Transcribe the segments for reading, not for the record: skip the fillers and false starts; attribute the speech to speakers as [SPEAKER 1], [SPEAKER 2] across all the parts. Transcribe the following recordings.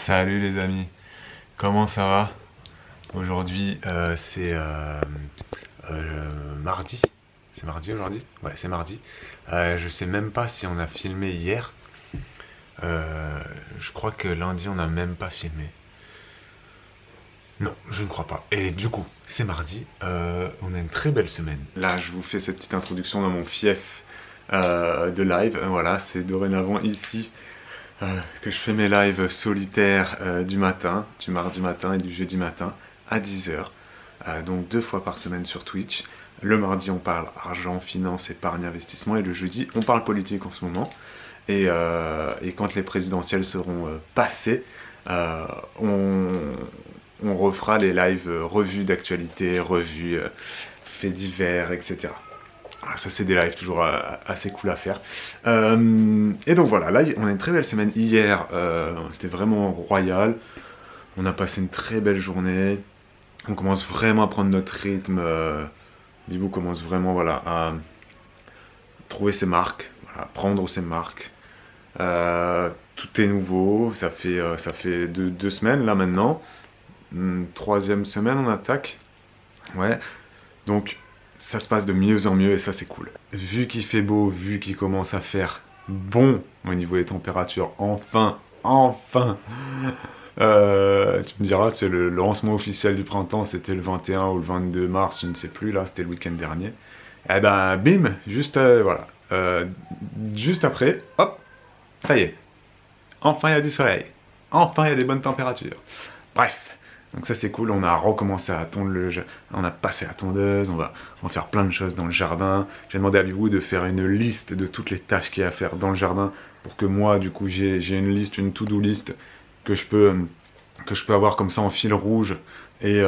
[SPEAKER 1] Salut les amis, comment ça va? Aujourd'hui c'est mardi. C'est mardi aujourd'hui? Ouais, c'est mardi. Je sais même pas si on a filmé hier. Je crois que lundi on n'a même pas filmé. Non, je ne crois pas. Et du coup, c'est mardi. On a une très belle semaine. Là, je vous fais cette petite introduction dans mon fief de live. Voilà, c'est dorénavant ici que je fais mes lives solitaires du matin, du mardi matin et du jeudi matin à 10 h. Donc 2 fois par semaine sur Twitch. Le mardi, on parle argent, finance, épargne, investissement. Et le jeudi, on parle politique en ce moment. Et quand les présidentielles seront passées, on refera les lives revues d'actualité, revues faits divers, etc. Ah, ça c'est des lives toujours assez cool à faire. Et donc voilà, là on a une très belle semaine. Hier, c'était vraiment royal. On a passé une très belle journée. On commence vraiment à prendre notre rythme. Bibou commence vraiment voilà, à trouver ses marques, voilà, prendre ses marques. Tout est nouveau. Ça fait deux semaines là maintenant. Troisième semaine on attaque. Ouais. Donc ça se passe de mieux en mieux et ça c'est cool. Vu qu'il fait beau, vu qu'il commence à faire bon au niveau des températures, enfin, tu me diras, c'est le lancement officiel du printemps, c'était le 21 ou le 22 mars, je ne sais plus, là, c'était le week-end dernier. Et ben, bim, juste, voilà, juste après, hop, ça y est, enfin il y a du soleil, enfin il y a des bonnes températures. Bref. Donc ça c'est cool, on a recommencé à tondre on a passé la tondeuse, on va faire plein de choses dans le jardin. J'ai demandé à Bibou de faire une liste de toutes les tâches qu'il y a à faire dans le jardin pour que moi du coup j'ai une liste, une to-do list que je peux avoir comme ça en fil rouge et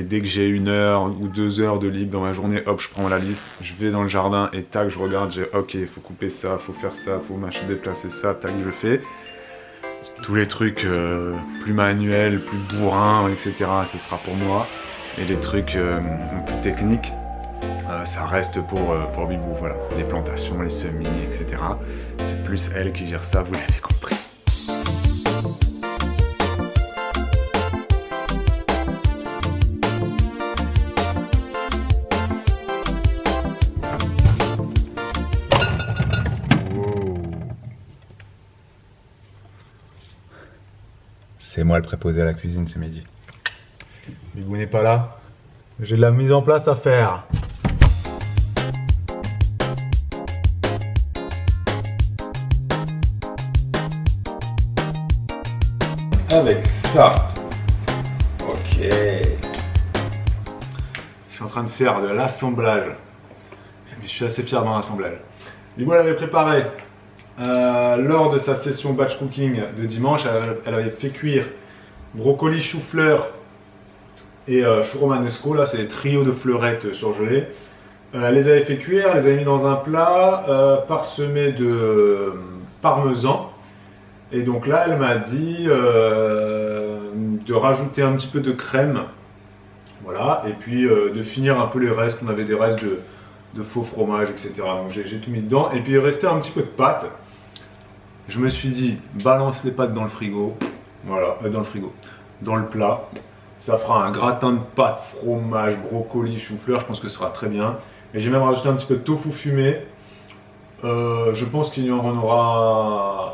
[SPEAKER 1] dès que j'ai 1 heure ou 2 heures de libre dans ma journée, hop je prends la liste, je vais dans le jardin et tac je regarde, j'ai ok il faut couper ça, faut faire ça, faut machin déplacer ça, tac je fais. Tous les trucs plus manuels, plus bourrins, etc. ce sera pour moi. Et les trucs plus techniques, ça reste pour Bibou. Voilà. Les plantations, les semis, etc. C'est plus elle qui gère ça, vous l'avez compris. C'est moi le préposé à la cuisine ce midi. Bibou n'est pas là. J'ai de la mise en place à faire. Avec ça. Ok. Je suis en train de faire de l'assemblage. Mais je suis assez fier dans l'assemblage. Bibou l'avait préparé. Lors de sa session batch cooking de dimanche, elle avait fait cuire brocoli, chou-fleur et chou romanesco. Là, c'est des trios de fleurettes surgelées. Elle les avait fait cuire, elle les avait mis dans un plat parsemé de parmesan. Et donc là, elle m'a dit de rajouter un petit peu de crème. Voilà, et puis de finir un peu les restes. On avait des restes de faux fromage, etc. Donc j'ai tout mis dedans. Et puis il restait un petit peu de pâte. Je me suis dit, balance les pâtes dans le frigo, voilà, dans le frigo, dans le plat. Ça fera un gratin de pâtes, fromage, brocoli, chou-fleur, je pense que ce sera très bien. Et j'ai même rajouté un petit peu de tofu fumé. Je pense qu'il y en aura...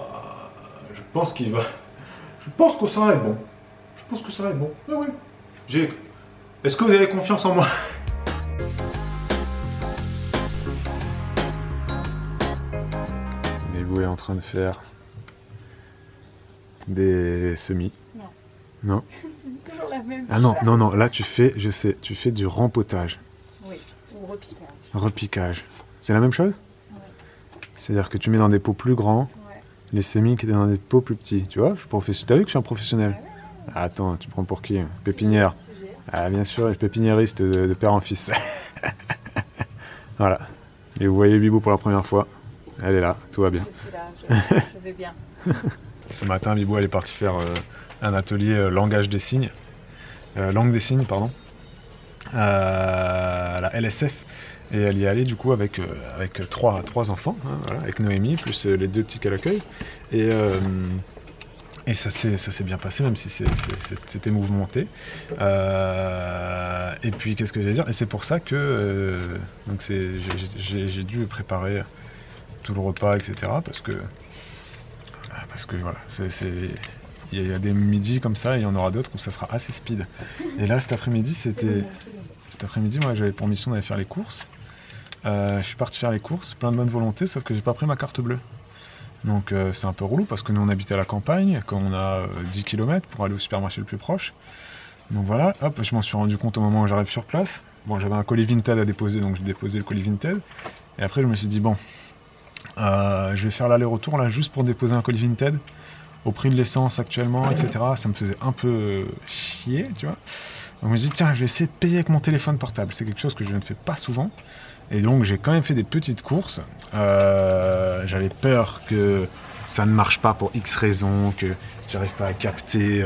[SPEAKER 1] Je pense que ça va être bon. Je pense que ça va être bon. Ah oui. Est-ce que vous avez confiance en moi? Bibou est en train de faire des semis.
[SPEAKER 2] Non.
[SPEAKER 1] Non.
[SPEAKER 2] C'est toujours la même
[SPEAKER 1] Ah non,
[SPEAKER 2] chose.
[SPEAKER 1] non, non, là tu fais, je sais, tu fais du rempotage,
[SPEAKER 2] Oui, ou repiquage.
[SPEAKER 1] repiquage. C'est la même chose?
[SPEAKER 2] Ouais.
[SPEAKER 1] C'est-à-dire que tu mets dans des pots plus grands,
[SPEAKER 2] Ouais.
[SPEAKER 1] les semis qui étaient dans des pots plus petits. Tu vois, t'as vu que je suis un professionnel?
[SPEAKER 2] Ouais.
[SPEAKER 1] Ah, attends, tu prends pour qui? Pépinière.
[SPEAKER 2] Sujet.
[SPEAKER 1] Ah bien sûr, les pépiniéristes de père en fils. Voilà. Et vous voyez Bibou pour la première fois. Elle est là, tout va bien.
[SPEAKER 2] Je suis là, je vais bien.
[SPEAKER 1] Ce matin, Bibou elle est partie faire un atelier langage des signes. Langue des signes, pardon. À la LSF. Et elle y est allée du coup avec trois enfants, hein, voilà, avec Noémie, plus les 2 petits qu'elle accueille. Et Et ça s'est bien passé, même si c'était mouvementé. Et puis, qu'est-ce que j'allais dire? Et c'est pour ça que j'ai dû préparer tout le repas, etc. Parce que voilà, il y a des midis comme ça, et il y en aura d'autres où ça sera assez speed. Et là, cet après-midi, moi, j'avais pour mission d'aller faire les courses. Je suis parti faire les courses, plein de bonne volonté, sauf que j'ai pas pris ma carte bleue. Donc c'est un peu relou parce que nous on habite à la campagne, quand on a 10 km pour aller au supermarché le plus proche. Donc voilà, hop, je m'en suis rendu compte au moment où j'arrive sur place. Bon, j'avais un colis Vinted à déposer, donc j'ai déposé le colis Vinted. Et après je me suis dit bon, je vais faire l'aller-retour là juste pour déposer un colis Vinted. Au prix de l'essence actuellement, etc. Ça me faisait un peu chier, tu vois. Donc je me suis dit tiens, je vais essayer de payer avec mon téléphone portable. C'est quelque chose que je ne fais pas souvent. Et donc j'ai quand même fait des petites courses. J'avais peur que ça ne marche pas pour X raisons, que j'arrive pas à capter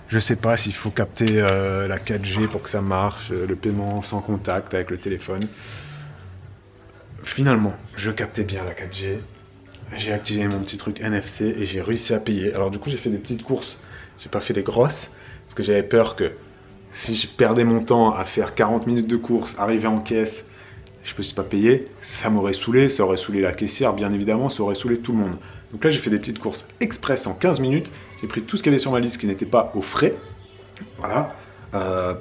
[SPEAKER 1] je sais pas s'il faut capter la 4G pour que ça marche, le paiement sans contact avec le téléphone. Finalement, je captais bien la 4G. J'ai activé mon petit truc NFC et j'ai réussi à payer. Alors du coup j'ai fait des petites courses, j'ai pas fait les grosses, parce que j'avais peur que si je perdais mon temps à faire 40 minutes de course, arriver en caisse, je ne peux pas payer, ça m'aurait saoulé, ça aurait saoulé la caissière, bien évidemment, ça aurait saoulé tout le monde. Donc là, j'ai fait des petites courses express en 15 minutes, j'ai pris tout ce qu'il y avait sur ma liste qui n'était pas aux frais. Voilà.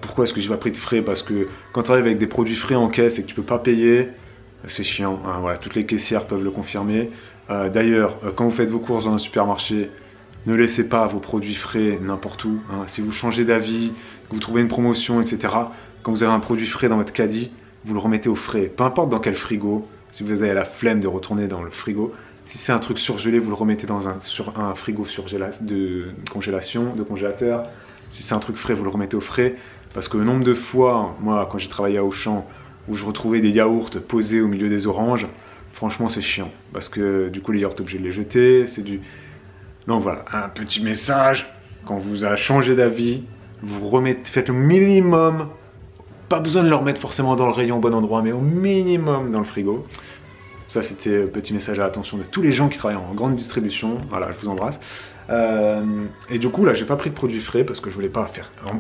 [SPEAKER 1] Pourquoi est-ce que j'ai pas pris de frais? Parce que quand tu arrives avec des produits frais en caisse et que tu peux pas payer, c'est chiant, hein, voilà, toutes les caissières peuvent le confirmer. D'ailleurs, quand vous faites vos courses dans un supermarché, ne laissez pas vos produits frais n'importe où. Hein. Si vous changez d'avis, que vous trouvez une promotion, etc., quand vous avez un produit frais dans votre caddie, vous le remettez au frais, peu importe dans quel frigo. Si vous avez la flemme de retourner dans le frigo, si c'est un truc surgelé, vous le remettez sur un frigo de congélateur. Si c'est un truc frais, vous le remettez au frais. Parce que le nombre de fois, moi, quand j'ai travaillé à Auchan, où je retrouvais des yaourts posés au milieu des oranges, franchement, c'est chiant. Parce que du coup, les yaourts, obligés de les jeter. Donc voilà, un petit message. Quand vous avez changé d'avis, faites le minimum. Pas besoin de le remettre forcément dans le rayon au bon endroit, mais au minimum dans le frigo. Ça, c'était un petit message à l'attention de tous les gens qui travaillent en grande distribution. Voilà, je vous embrasse. Et du coup, là, j'ai pas pris de produits frais parce que je voulais pas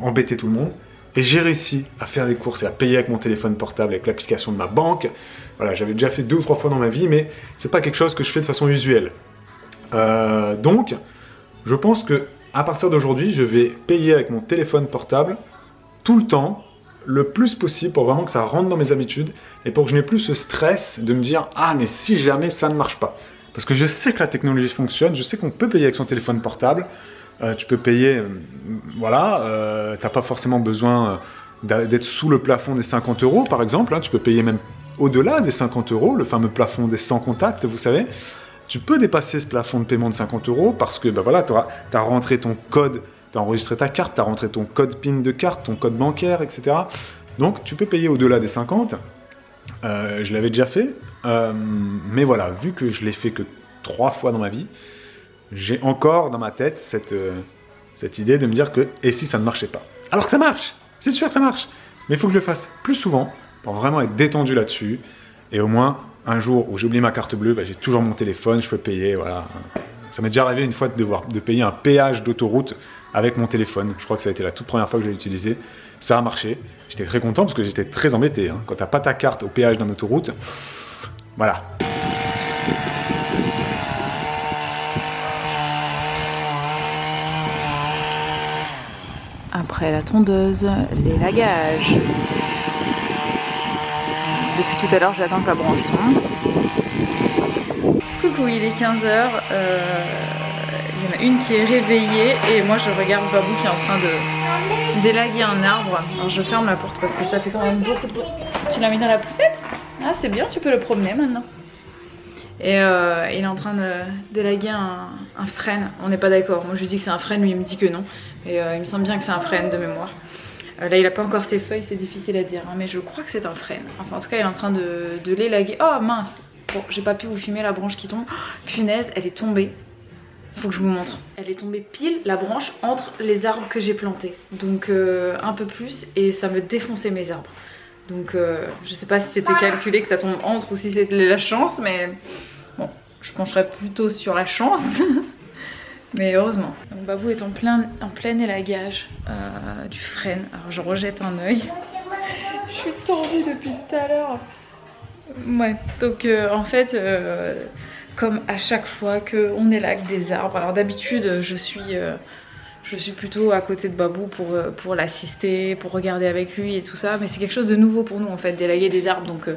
[SPEAKER 1] embêter tout le monde. Et j'ai réussi à faire des courses et à payer avec mon téléphone portable, avec l'application de ma banque. Voilà, j'avais déjà fait 2 ou 3 fois dans ma vie, mais c'est pas quelque chose que je fais de façon usuelle. Donc, je pense que à partir d'aujourd'hui, je vais payer avec mon téléphone portable tout le temps, le plus possible, pour vraiment que ça rentre dans mes habitudes et pour que je n'ai plus ce stress de me dire « Ah, mais si jamais ça ne marche pas ». Parce que je sais que la technologie fonctionne, je sais qu'on peut payer avec son téléphone portable. Tu peux payer, voilà, t'as pas forcément besoin d'être sous le plafond des 50 € par exemple. Hein, tu peux payer même au-delà des 50 €, le fameux plafond des 100 contacts, vous savez. Tu peux dépasser ce plafond de paiement de 50 € parce que voilà, tu as rentré ton code, tu as enregistré ta carte, tu as rentré ton code PIN de carte, ton code bancaire, etc. Donc tu peux payer au-delà des 50. Je l'avais déjà fait, mais voilà, vu que je l'ai fait que 3 fois dans ma vie, j'ai encore dans ma tête cette idée de me dire que et si ça ne marchait pas? Alors que ça marche, c'est sûr que ça marche, mais il faut que je le fasse plus souvent pour vraiment être détendu là-dessus et au moins un jour où j'oublie ma carte bleue, bah, j'ai toujours mon téléphone, je peux payer, voilà. Ça m'est déjà arrivé une fois de payer un péage d'autoroute avec mon téléphone. Je crois que ça a été la toute première fois que je l'ai utilisé. Ça a marché. J'étais très content parce que j'étais très embêté. Hein. Quand tu n'as pas ta carte au péage d'une autoroute, voilà.
[SPEAKER 2] Après la tondeuse, l'élagage. Depuis tout à l'heure, j'attends que la branche tombe. Coucou, il est 15h. Il y en a une qui est réveillée et moi je regarde Babou qui est en train d'élaguer un arbre. Alors je ferme la porte parce que ça fait quand même beaucoup de bruit. Tu l'as mis dans la poussette? Ah, c'est bien, tu peux le promener maintenant. Et il est en train d'élaguer un frêne. On n'est pas d'accord. Moi je lui dis que c'est un frêne, lui il me dit que non. Et il me semble bien que c'est un frêne de mémoire. Là il a pas encore ses feuilles, c'est difficile à dire, hein, mais je crois que c'est un frêne. Enfin en tout cas il est en train de l'élaguer. Oh mince! Bon, j'ai pas pu vous filmer la branche qui tombe. Oh, punaise, elle est tombée. Faut que je vous montre. Elle est tombée pile la branche entre les arbres que j'ai plantés. Donc un peu plus et ça me défonçait mes arbres. Donc je sais pas si c'était calculé que ça tombe entre ou si c'était la chance, mais bon, je pencherais plutôt sur la chance. Mais heureusement. Donc Babou est en plein élagage du frêne. Alors je rejette un œil. Je suis tendue depuis tout à l'heure. Ouais, donc en fait, comme à chaque fois qu'on élague des arbres, alors d'habitude je suis plutôt à côté de Babou pour l'assister, pour regarder avec lui et tout ça, mais c'est quelque chose de nouveau pour nous en fait, d'élaguer des arbres, donc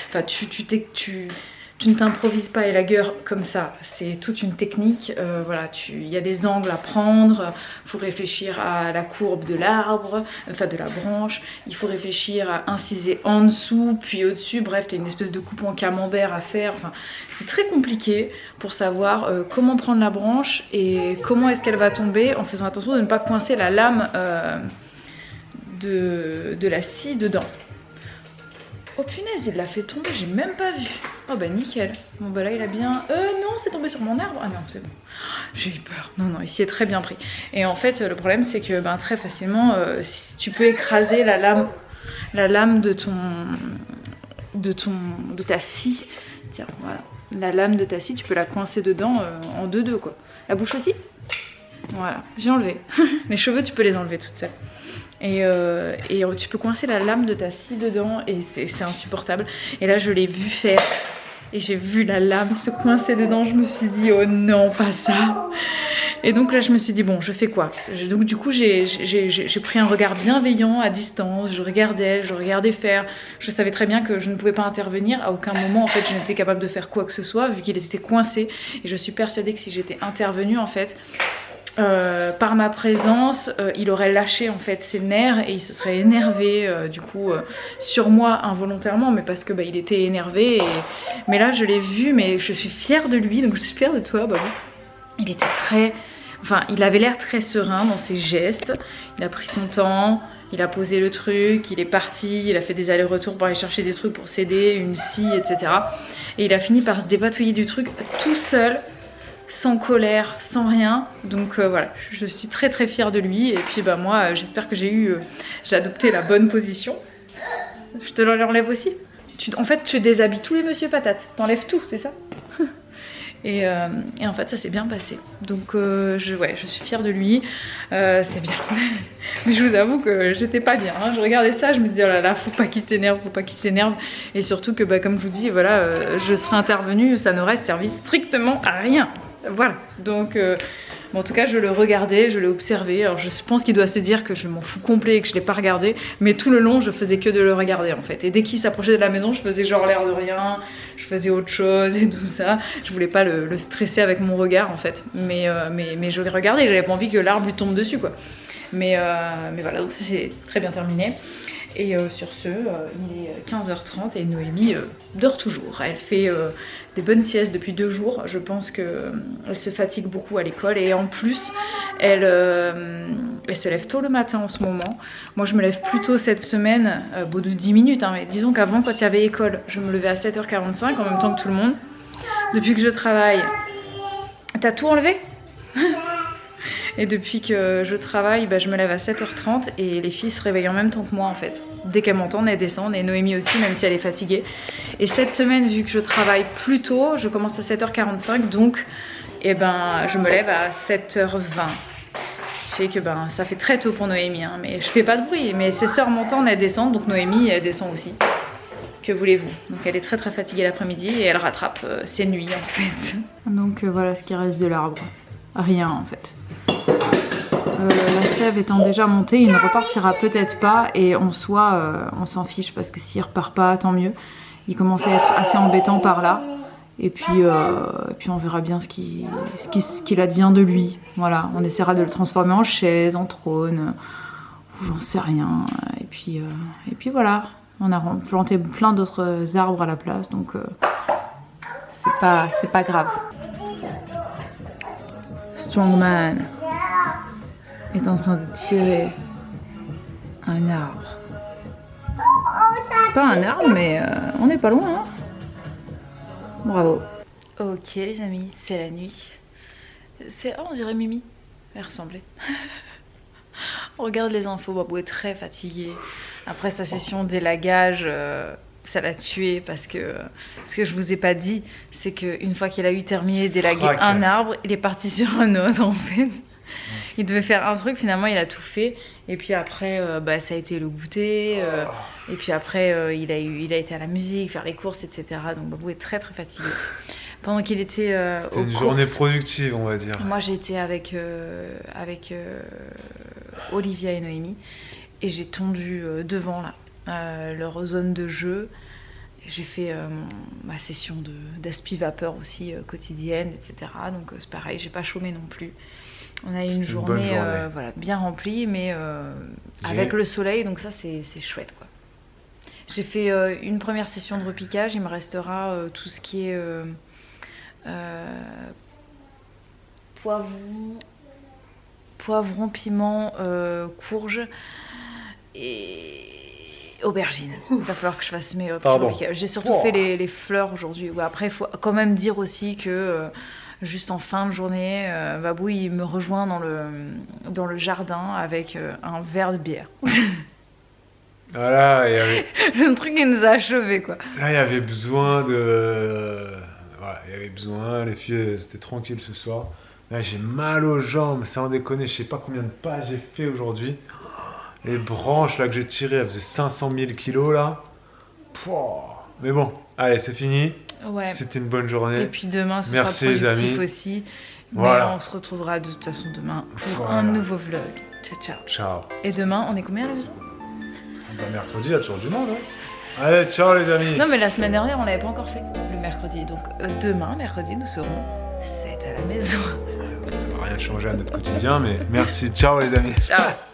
[SPEAKER 2] enfin tu ne t'improvises pas élagueur comme ça, c'est toute une technique, voilà, il y a des angles à prendre, il faut réfléchir à la courbe de l'arbre, enfin de la branche, il faut réfléchir à inciser en dessous, puis au-dessus, bref, tu as une espèce de coupe en camembert à faire, enfin c'est très compliqué pour savoir comment prendre la branche et comment est-ce qu'elle va tomber en faisant attention de ne pas coincer la lame de la scie dedans. Oh punaise, il l'a fait tomber, j'ai même pas vu. Oh bah nickel. Bon bah là il a bien... non, c'est tombé sur mon arbre. Ah non, c'est bon. J'ai eu peur. Non, non, ici est très bien pris. Et en fait, le problème c'est que ben, très facilement, si tu peux écraser la lame de ta scie. Tiens, voilà. La lame de ta scie, tu peux la coincer dedans en 2-2 quoi. La bouche aussi. Voilà, j'ai enlevé. Les cheveux, tu peux les enlever toutes seules. Et tu peux coincer la lame de ta scie dedans et c'est insupportable. Et là je l'ai vu faire et j'ai vu la lame se coincer dedans. Je me suis dit oh non, pas ça. Et donc là je me suis dit bon, je fais quoi? Donc du coup j'ai pris un regard bienveillant à distance. Je regardais faire. Je savais très bien que je ne pouvais pas intervenir. À aucun moment en fait je n'étais capable de faire quoi que ce soit vu qu'il était coincé. Et je suis persuadée que si j'étais intervenue en fait, par ma présence, il aurait lâché en fait ses nerfs et il se serait énervé du coup sur moi involontairement, mais parce que bah, il était énervé. Mais là je l'ai vu, mais je suis fière de lui, donc je suis fière de toi Babou. Il était il avait l'air très serein dans ses gestes. Il a pris son temps, il a posé le truc, il est parti, il a fait des allers-retours pour aller chercher des trucs pour s'aider, une scie, etc. Et il a fini par se dépatouiller du truc tout seul, sans colère, sans rien. Donc voilà, je suis très très fière de lui. Et puis bah moi j'espère que j'ai adopté la bonne position. Je te l'enlève aussi. En fait tu déshabilles tous les monsieur patates, t'enlèves tout, c'est ça? Et en fait ça s'est bien passé. Donc je suis fière de lui. C'est bien. Mais je vous avoue que j'étais pas bien, hein. Je regardais ça, je me disais oh là là, faut pas qu'il s'énerve, faut pas qu'il s'énerve. Et surtout que bah, comme je vous dis, voilà, je serais intervenue, ça n'aurait servi strictement à rien. Voilà, donc bon, en tout cas je le regardais, je l'ai observé. Alors je pense qu'il doit se dire que je m'en fous complet et que je l'ai pas regardé, mais tout le long je faisais que de le regarder en fait. Et dès qu'il s'approchait de la maison je faisais genre l'air de rien, je faisais autre chose et tout ça. Je voulais pas le stresser avec mon regard en fait, mais je le regardais, j'avais pas envie que l'arbre lui tombe dessus quoi. Mais voilà, donc ça c'est très bien terminé. Et sur ce, il est 15h30 et Noémie dort toujours. Elle fait des bonnes siestes depuis 2 jours. Je pense qu'elle se fatigue beaucoup à l'école. Et en plus, elle se lève tôt le matin en ce moment. Moi, je me lève plus tôt cette semaine, de 10 minutes. Hein, mais disons qu'avant, quand il y avait école, je me levais à 7h45 en même temps que tout le monde. Depuis que je travaille... T'as tout enlevé ? Et depuis que je travaille, bah, je me lève à 7h30 et les filles se réveillent en même temps que moi en fait. Dès qu'elles m'entendent, elles descendent et Noémie aussi, même si elle est fatiguée. Et cette semaine, vu que je travaille plus tôt, je commence à 7h45, donc eh ben, je me lève à 7h20. Ce qui fait que ben, ça fait très tôt pour Noémie, hein, mais je fais pas de bruit. Mais ses sœurs m'entendent, elles descendent, donc Noémie, elle descend aussi. Que voulez-vous? Donc elle est très très fatiguée l'après-midi et elle rattrape ses nuits en fait. Donc voilà ce qui reste de l'arbre. Rien en fait. La sève étant déjà montée, il ne repartira peut-être pas et en soi on s'en fiche parce que s'il repart pas tant mieux. Il commence à être assez embêtant par là et puis on verra bien ce qu'il advient de lui. Voilà, on essaiera de le transformer en chaise, en trône, ou j'en sais rien. Et puis voilà, on a planté plein d'autres arbres à la place, donc c'est pas grave. Strongman est en train de tirer un arbre. Pas un arbre, mais on n'est pas loin. Hein. Bravo. Ok les amis, c'est la nuit. On dirait Mimi. Elle ressemblait. On regarde les infos. Babou est très fatigué. Après sa session d'élagage ça l'a tué parce que ce que je vous ai pas dit, c'est qu'une fois qu'il a eu terminé d'élaguer un arbre, il est parti sur un autre en fait. Il devait faire un truc, finalement il a tout fait. Et puis après, ça a été le goûter. Et puis après, il a été à la musique, faire les courses, etc. Donc Babou est très très fatigué. Pendant qu'il était
[SPEAKER 1] c'était une journée productive, on va dire.
[SPEAKER 2] Moi j'ai été avec Olivia et Noémie. Et j'ai tondu devant là, leur zone de jeu. J'ai fait ma session d'aspi vapeur aussi quotidienne, etc. Donc c'est pareil, j'ai pas chômé non plus. On a eu une journée, voilà, bien remplie, mais avec le soleil, donc ça c'est chouette quoi. J'ai fait une première session de repiquage, il me restera tout ce qui est poivron, piment, courge et aubergine. Il va falloir que je fasse mes petits repiquages. J'ai surtout fait les fleurs aujourd'hui. Ouais, après, il faut quand même dire aussi que juste en fin de journée, Babou il me rejoint dans le jardin avec un verre de bière.
[SPEAKER 1] Voilà, il y avait...
[SPEAKER 2] le truc qui nous a achevés quoi.
[SPEAKER 1] Là, il y avait besoin de... Voilà, il y avait besoin, les filles c'était tranquille ce soir. Là, j'ai mal aux jambes, sans déconner, je sais pas combien de pas j'ai fait aujourd'hui. Les branches là que j'ai tirées, elles faisaient 500 000 kilos là. Pouah. Mais bon, allez, c'est fini.
[SPEAKER 2] Ouais.
[SPEAKER 1] C'était une bonne journée.
[SPEAKER 2] Et puis demain, ce
[SPEAKER 1] Merci,
[SPEAKER 2] sera productif
[SPEAKER 1] les amis.
[SPEAKER 2] aussi.
[SPEAKER 1] Voilà.
[SPEAKER 2] Mais on se retrouvera de toute façon demain pour un nouveau vlog. Ciao, ciao.
[SPEAKER 1] Ciao.
[SPEAKER 2] Et demain, on est combien là?
[SPEAKER 1] Mercredi, il y a toujours du monde. Hein. Allez, ciao les amis.
[SPEAKER 2] Non, mais la semaine dernière, on l'avait pas encore fait, le mercredi. Donc demain, mercredi, nous serons 7 à la maison.
[SPEAKER 1] Ça va rien changer à notre quotidien, mais merci. Ciao les amis.
[SPEAKER 2] Ciao.